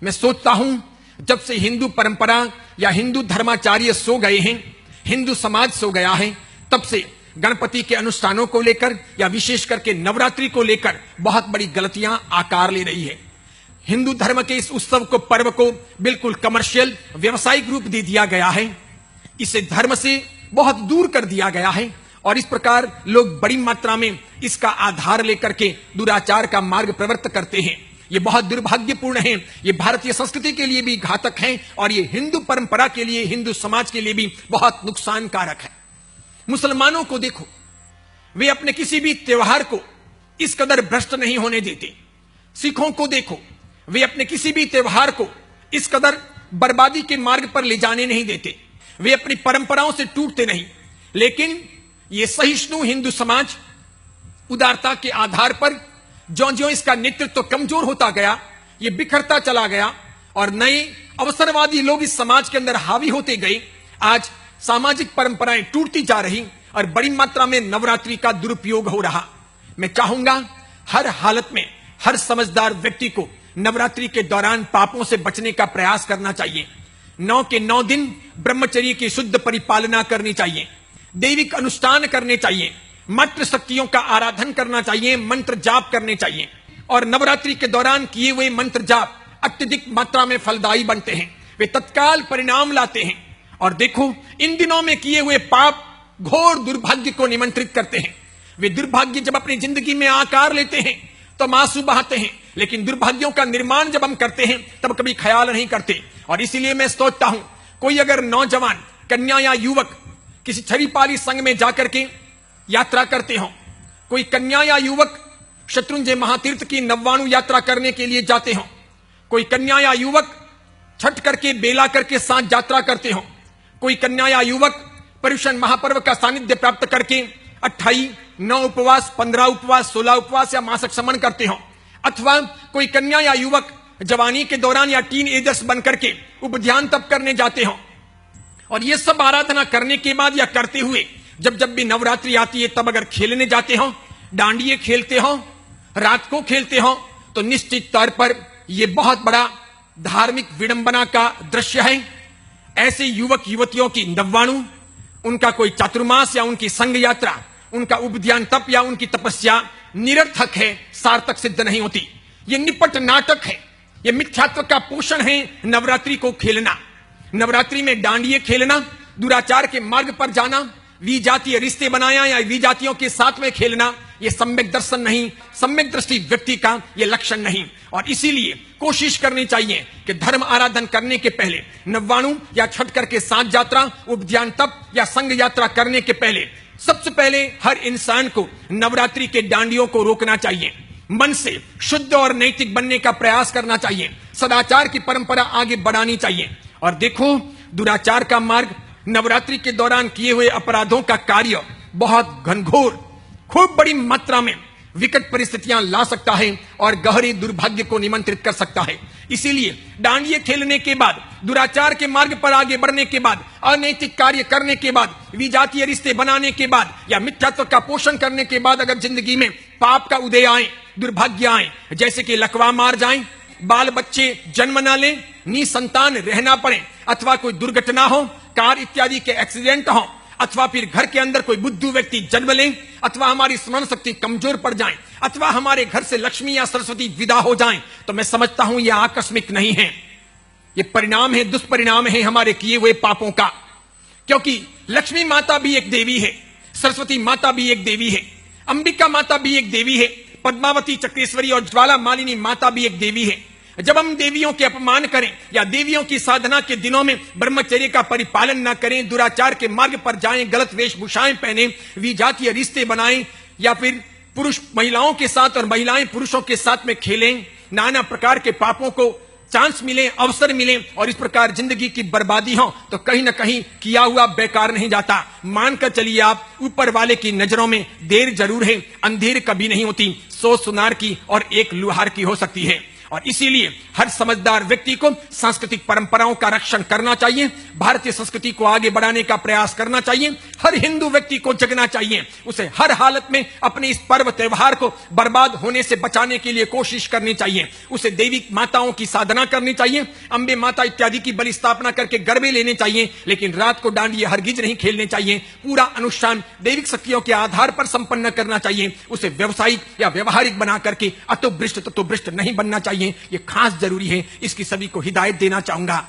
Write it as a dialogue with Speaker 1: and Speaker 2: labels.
Speaker 1: मैं सोचता हूं जब से हिंदू परंपरा या हिंदू धर्माचार्य सो गए हैं, हिंदू समाज सो गया है, तब से गणपति के अनुष्ठानों को लेकर या विशेष करके नवरात्रि को लेकर बहुत बड़ी गलतियां आकार ले रही है। हिंदू धर्म के इस उत्सव को, पर्व को बिल्कुल कमर्शियल, व्यावसायिक रूप दे दिया गया है। इसे धर्म से बहुत दूर कर दिया गया है और इस प्रकार लोग बड़ी मात्रा में इसका आधार लेकर के दुराचार का मार्ग प्रवृत्त करते हैं। ये बहुत दुर्भाग्यपूर्ण है, ये भारतीय संस्कृति के लिए भी घातक है और ये हिंदू परंपरा के लिए, हिंदू समाज के लिए भी बहुत नुकसानकारक है। मुसलमानों को देखो, वे अपने किसी भी त्योहार को इस कदर भ्रष्ट नहीं होने देते। सिखों को देखो, वे अपने किसी भी त्योहार को इस कदर बर्बादी के मार्ग पर ले जाने नहीं देते। वे अपनी परंपराओं से टूटते नहीं। लेकिन ये सहिष्णु हिंदू समाज उदारता के आधार पर ज्यों-ज्यों इसका नेतृत्व कमजोर होता गया, ये बिखरता चला गया और नए अवसरवादी लोग इस समाज के अंदर हावी होते गए। आज सामाजिक परंपराएं टूटती जा रही और बड़ी मात्रा में नवरात्रि का दुरुपयोग हो रहा। मैं चाहूंगा हर हालत में हर समझदार व्यक्ति को नवरात्रि के दौरान पापों से बचने का प्रयास करना चाहिए। 9 के 9 दिन ब्रह्मचर्य की शुद्ध परिपालना करनी चाहिए, दैविक अनुष्ठान करने चाहिए, मातृ शक्तियों का आराधन करना चाहिए, मंत्र जाप करने चाहिए और नवरात्रि के दौरान किए हुए मंत्र जाप अत्यधिक मात्रा में फलदायी बनते हैं, वे तत्काल परिणाम लाते हैं। और देखो, इन दिनों में किए हुए पाप घोर दुर्भाग्य को निमंत्रित करते हैं। वे दुर्भाग्य जब अपनी जिंदगी में आकार लेते हैं तो आंसू बहाते हैं, लेकिन दुर्भाग्यों का निर्माण जब हम करते हैं तब कभी ख्याल नहीं करते। और इसीलिए मैं सोचता हूं, कोई अगर नौजवान, कन्या या युवक किसी छरीपाली संघ में जाकर के यात्रा करते हो, कोई कन्या या युवक शत्रुंजय महातीर्थ की नव्वाणु यात्रा करने के लिए जाते हो, कोई कन्या या युवक छठ करके, बेला करके साथ यात्रा करते हो, कोई कन्या या युवक पर्युषण महापर्व का सानिध्य प्राप्त करके 28, 9 उपवास, 15 उपवास, 16 उपवास या मासिक समन करते हो, अथवा कोई कन्या या युवक जवानी के दौरान या टीन एजर्स बनकर के उपध्यान तप करने जाते हो। और ये सब आराधना करने के बाद या करते हुए जब जब भी नवरात्रि आती है तब अगर खेलने जाते हो, डांडिये खेलते हो, रात को खेलते हो, तो निश्चित तौर पर यह बहुत बड़ा धार्मिक विडंबना का दृश्य है। ऐसे युवक युवतियों की नव्वाणु, उनका कोई चातुर्मास या उनकी संघ यात्रा, उनका उपध्यान तप या उनकी तपस्या निरर्थक है, सार्थक सिद्ध नहीं होती। यह निपट नाटक है, यह मिथ्यात्व का पोषण है। नवरात्रि को खेलना, नवरात्रि में डांडिये खेलना, दुराचार के मार्ग पर जाना, विजातीय रिश्ते बनाया या विजातियों के साथ में खेलना, यह सम्यक दर्शन नहीं, सम्यक दृष्टि व्यक्ति का यह लक्षण नहीं। और इसीलिए कोशिश करनी चाहिए कि धर्म आराधन करने के पहले, नव्वाणु या छठ करके साथ यात्रा, उपध्यान तप या संघ यात्रा करने के पहले, सबसे पहले हर इंसान को नवरात्रि के डांडियों को रोकना चाहिए, मन से शुद्ध और नैतिक बनने का प्रयास करना चाहिए, सदाचार की परंपरा आगे बढ़ानी चाहिए। और देखो, दुराचार का मार्ग, नवरात्रि के दौरान किए हुए अपराधों का कार्य बहुत घनघोर, खूब बड़ी मात्रा में विकट परिस्थितियां ला सकता है और गहरे दुर्भाग्य को निमंत्रित कर सकता है। इसीलिए डांडिये खेलने के बाद, दुराचार के मार्ग पर आगे बढ़ने के बाद, अनैतिक कार्य करने के बाद, विजातीय रिश्ते बनाने के बाद या मिथ्यात्व का पोषण करने के बाद अगर जिंदगी में पाप का उदय आए, दुर्भाग्य आए, जैसे कि लकवा मार जाए, बाल बच्चे जन्म न लें, निसंतान रहना पड़े, अथवा कोई दुर्घटना हो, कार इत्यादि के एक्सीडेंट हो, अथवा फिर घर के अंदर कोई बुद्धू व्यक्ति जन्म लें, अथवा हमारी स्मरण शक्ति कमजोर पड़ जाए, अथवा हमारे घर से लक्ष्मी या सरस्वती विदा हो जाएं, तो मैं समझता हूं यह आकस्मिक नहीं है, यह परिणाम है, दुष्परिणाम है हमारे किए हुए पापों का। क्योंकि लक्ष्मी माता भी एक देवी है, सरस्वती माता भी एक देवी है, अंबिका माता भी एक देवी है, पद्मावती, चक्रेश्वरी और ज्वाला मालिनी माता भी एक देवी है। जब हम देवियों के अपमान करें या देवियों की साधना के दिनों में ब्रह्मचर्य का परिपालन न करें, दुराचार के मार्ग पर जाएं, गलत वेशभूषाएं पहने, विजातीय रिश्ते बनाएं या फिर पुरुष महिलाओं के साथ और महिलाएं पुरुषों के साथ में खेलें, नाना प्रकार के पापों को चांस मिले, अवसर मिले और इस प्रकार जिंदगी की बर्बादी हो, तो कहीं ना कहीं किया हुआ बेकार नहीं जाता। मानकर चलिए आप, ऊपर वाले की नजरों में देर जरूर है, अंधेर कभी नहीं होती, 100 सुनार की और 1 लुहार की हो सकती है। और इसीलिए हर समझदार व्यक्ति को सांस्कृतिक परंपराओं का रक्षण करना चाहिए, भारतीय संस्कृति को आगे बढ़ाने का प्रयास करना चाहिए। हर हिंदू व्यक्ति को जगना चाहिए। उसे हर हालत में अपने इस पर्व त्योहार को बर्बाद होने से बचाने के लिए कोशिश करनी चाहिए। उसे देवी माताओं की साधना करनी चाहिए, अंबे माता इत्यादि की बलि स्थापना करके गरबे लेने चाहिए, लेकिन रात को डांडिया हरगिज नहीं खेलने चाहिए। पूरा अनुष्ठान दैविक शक्तियों के आधार पर संपन्न करना चाहिए। उसे व्यवसायिक या व्यवहारिक बना करके अतोभ्रष्ट ततोभ्रष्ट नहीं बनना चाहिए। यह खास जरूरी है, इसकी सभी को हिदायत देना चाहूंगा।